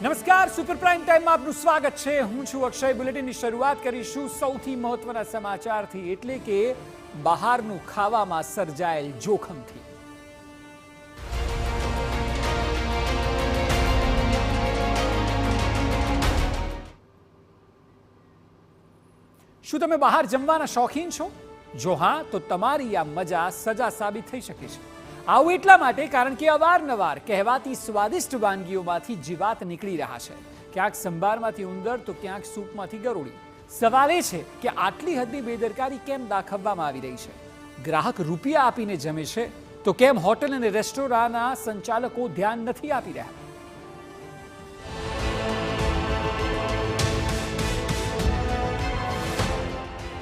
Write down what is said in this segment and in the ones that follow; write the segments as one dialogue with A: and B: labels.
A: નમસ્કાર, super prime ટાઈમમાં આપનું સ્વાગત છે. હું છું અક્ષય. બુલેટિનની શરૂઆત કરીશું સૌથી મહત્વના સમાચારથી, એટલે કે બહારનું ખાવામાં સર્જાયેલ જોખમથી. શું તમે બહાર જમવાના શોખીન છો? જો હા, તો તમારી આ મજા સજા સાબિત થઈ શકે છે. આવું એટલા માટે કારણ કે અવારનવાર કહેવાતી સ્વાદિષ્ટ વાનગીઓમાંથી જીવાત નીકળી રહ્યા છે. ક્યાંક સંભારમાંથી ઉંદર તો ક્યાંક સૂપમાંથી ગરોળી. સવાલ એ છે કે આટલી હદની બેદરકારી કેમ દાખવવામાં આવી રહી છે? ગ્રાહક રૂપિયા આપીને જમે છે તો કેમ હોટલ અને રેસ્ટોરાંના સંચાલકો ધ્યાન નથી આપી રહ્યા?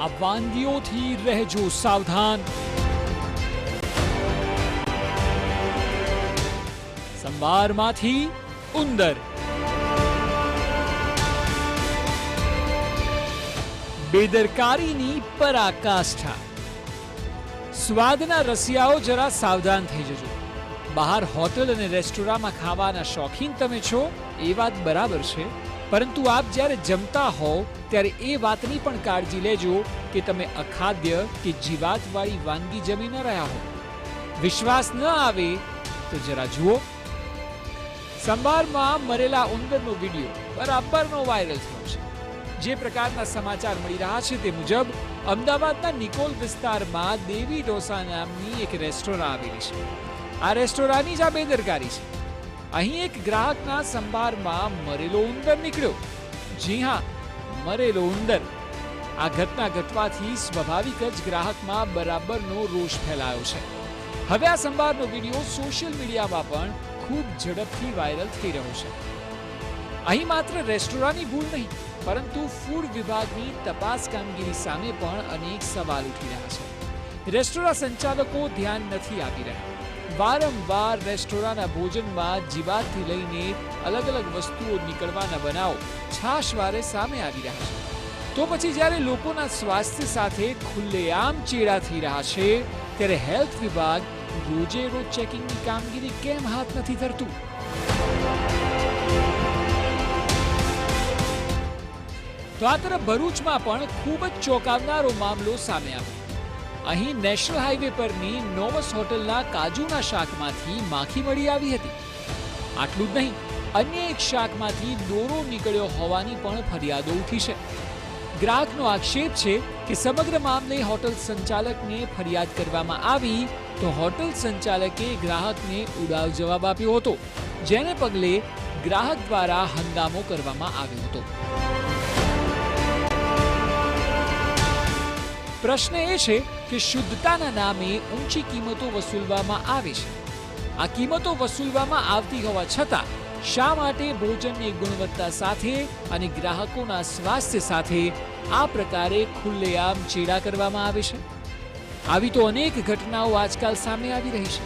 A: આ વાનગીઓથી રહેજો સાવધાન. સંભારમાંથી ઉંદર, બેદરકારીની પરાકાષ્ઠા. સ્વાદના રસિયાઓ જરા સાવધાન થઈ જજો. બહાર હોટલ અને રેસ્ટોરાંમાં ખાવાના શોખીન તમે છો એ વાત બરાબર છે, પરંતુ આપ જ્યારે જમતા હોવ ત્યારે એ વાતની પણ કાળજી લેજો કે તમે અખાદ્ય કે જીવાતવાળી વાનગી જમી ન રહ્યા હો. વિશ્વાસ ન આવે તો જરા જુઓ. સંભારમાં મરેલા ઉંદરનો વિડીયો બરાબરનો વાયરલ થયો છે. જે પ્રકારના સમાચાર મળી રહ્યા છે તે મુજબ અમદાવાદના નિકોલ વિસ્તારમાં દેવી ડોસા નામની એક રેસ્ટોરાં આવેલી છે. આ રેસ્ટોરાંની જ આ બેદરકારી છે. અહીં એક ગ્રાહકના સંભારમાં મરેલો ઉંદર નીકળ્યો. જી હા, મરેલો ઉંદર. આ ઘટના ઘટવાથી સ્વાભાવિક જ ગ્રાહકમાં બરાબરનો રોષ ફેલાયો છે. હવે આ સંભારનો વિડીયો સોશિયલ મીડિયામાં પણ ખૂબ ઝડપથી વાયરલ થઈ રહ્યો છે. અહીં માત્ર રેસ્ટોરાંની ભૂલ નહીં, પરંતુ ફૂડ વિભાગની તપાસ કામગીરી સામે પણ અનેક સવાલ ઉઠી રહ્યા છે. રેસ્ટોરાં સંચાલકો ધ્યાન નથી આપી રહ્યા. વારંવાર રેસ્ટોરાંના ભોજનમાં જીવાતથી લઈને અલગ અલગ વસ્તુઓ નીકળવાના બનાવો છાશવારે સામે આવી રહ્યા છે. તો પછી જ્યારે લોકોના સ્વાસ્થ્ય સાથે ખુલ્લેઆમ ચેડા થઈ રહ્યા છે, ત્યારે હેલ્થ વિભાગ રોજે રોજ ચેકિંગની કામગીરી કેમ હાથ નથી ધરતું? તો આ તરફ ભરૂચમાં પણ ખૂબ જ ચોંકાવનારો મામલો સામે આવ્યો. અહીં નેશનલ હાઈવે પરની નોવસ હોટલના કાજુના શાકમાંથી માખી મળી આવી હતી. આટલું જ નહીં, અન્ય એક શાકમાંથી દોરો નીકળ્યો હોવાની પણ ફરિયાદો ઉઠી છે. ગ્રાહકનો આક્ષેપ છે કે સમગ્ર મામલે હોટલ સંચાલકને ફરિયાદ કરવામાં આવી તો હોટલ સંચાલકે ગ્રાહકને ઉડાવ જવાબ આપ્યો હતો, જેને પગલે ગ્રાહક દ્વારા હંગામો કરવામાં આવ્યો હતો. પ્રશ્ન એ છે કે શુદ્ધતાના નામે ઊંચી કિંમતો વસૂલવામાં આવે છે. આ કિંમતો વસૂલવામાં આવતી હોવા છતાં શા માટે ભોજનની ગુણવત્તા સાથે અને ગ્રાહકોના સ્વાસ્થ્ય સાથે આ પ્રકારે ખુલ્લેઆમ ચેડા કરવામાં આવે છે? આવી તો અનેક ઘટનાઓ આજકાલ સામે આવી રહી છે.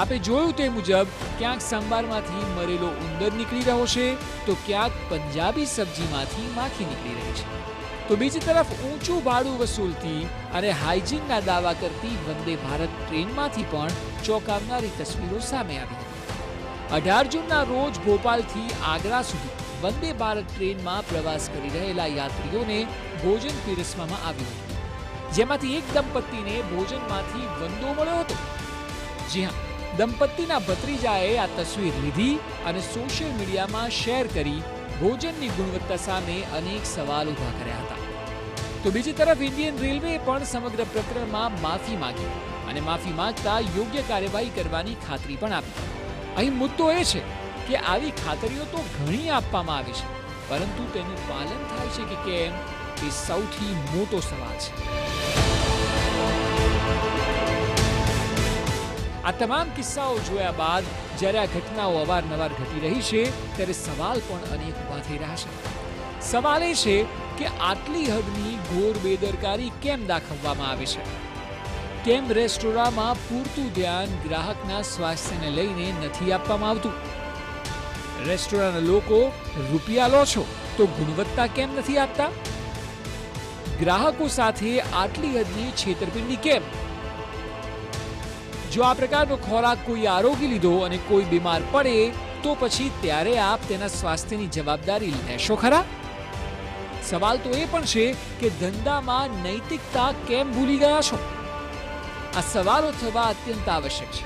A: આપે જોયું તે મુજબ ક્યાંક સંભારમાંથી મરેલો ઉંદર નીકળી રહ્યો છે તો ક્યાંક પંજાબી સબ્જીમાંથી માખી નીકળી રહી છે. તો બીજી તરફ ઊંચું ભાડું વસૂલતી અને હાઇજીનના દાવા કરતી વંદે ભારત ટ્રેનમાંથી પણ ચોંકાવનારી તસવીરો સામે આવી હતી. 18 જૂનના રોજ ભોપાલથી આગ્રા સુધી વંદે ભારત ટ્રેનમાં પ્રવાસ કરી રહેલા યાત્રીઓને ભોજન પીરસવામાં આવ્યું હતું, જેમાંથી એક દંપતીને ભોજનમાંથી વંદો મળ્યો હતો. જી હા, દંપતીના ભત્રીજાએ આ તસવીર લીધી અને સોશિયલ મીડિયામાં શેર કરી ભોજનની ગુણવત્તા સામે અનેક સવાલ ઉભા કર્યા હતા. તો બીજી તરફ ઇન્ડિયન રેલવેએ પણ સમગ્ર પ્રકરણમાં માફી માંગી અને માફી માંગતા યોગ્ય કાર્યવાહી કરવાની ખાતરી પણ આપી. અહીં મુદ્દો એ છે કે આવી ખાતરીઓ તો ઘણી આપવામાં આવી છે, પરંતુ તેનું પાલન થાય છે કે કેમ તે સૌથી મોટો સવાલ છે. આ તમામ કિસ્સાઓ જોયા બાદ જ્યારે આ ઘટનાઓ અવારનવાર ઘટી રહી છે ત્યારે સવાલ પણ અનેક ઉભા થઈ રહ્યા છે. સવાલ એ છે કે આટલી હદની ઘોર બેદરકારી કેમ દાખવવામાં આવે છે? કેમ રેસ્ટોરાંમાં પૂરતું ધ્યાન ગ્રાહકના સ્વાસ્થ્યને લઈને નથી આપવામાં આવતું? રેસ્ટોરાંના લોકો રૂપિયા લો છો તો ગુણવત્તા કેમ નથી આપતા? ગ્રાહકો સાથે આટલી હદની છેતરપિંડી કેમ? જો આ પ્રકારનો ખોરાક કોઈ આરોગી લીધો અને કોઈ બીમાર પડે તો પછી ત્યારે આપ તેના સ્વાસ્થ્યની જવાબદારી લેશો ખરા? સવાલ તો એ પણ છે કે ધંધામાં નૈતિકતા કેમ ભૂલી ગયા છો? આ સવાલો થવા અત્યંત આવશ્યક છે.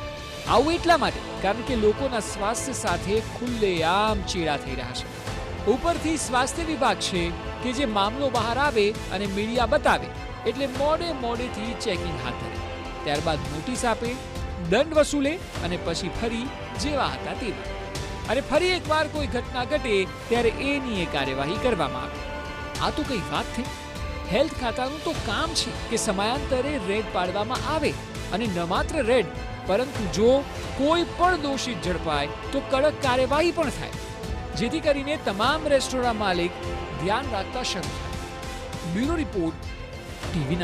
A: આવું એટલા માટે કારણ કે લોકોના સ્વાસ્થ્ય સાથે ખુલ્લેઆમ ચેડા થઈ રહ્યા છે. ઉપરથી સ્વાસ્થ્ય વિભાગ છે કે જે મામલો બહાર આવે અને મીડિયા બતાવે એટલે મોડેથી ચેકિંગ હાથ ધરે, ત્યારબાદ નોટિસ આપે, દંડ વસૂલે અને પછી ફરી જેવા હતા તેવા. અને ફરી એકવાર કોઈ ઘટના ઘટે ત્યારે એની એ કાર્યવાહી કરવામાં આવે. આ તો કઈ વાત થઈ? હેલ્થ ખાતાનું તો કામ છે કે સમયાંતરે રેડ પાડવામાં આવે અને ન માત્ર રેડ પરંતુ જો કોઈ પણ દોષિત ઝડપાય તો કડક કાર્યવાહી પણ થાય, જેથી કરીને તમામ રેસ્ટોરાં માલિક ધ્યાન રાખતા શરૂ થાય. Bureau report, TV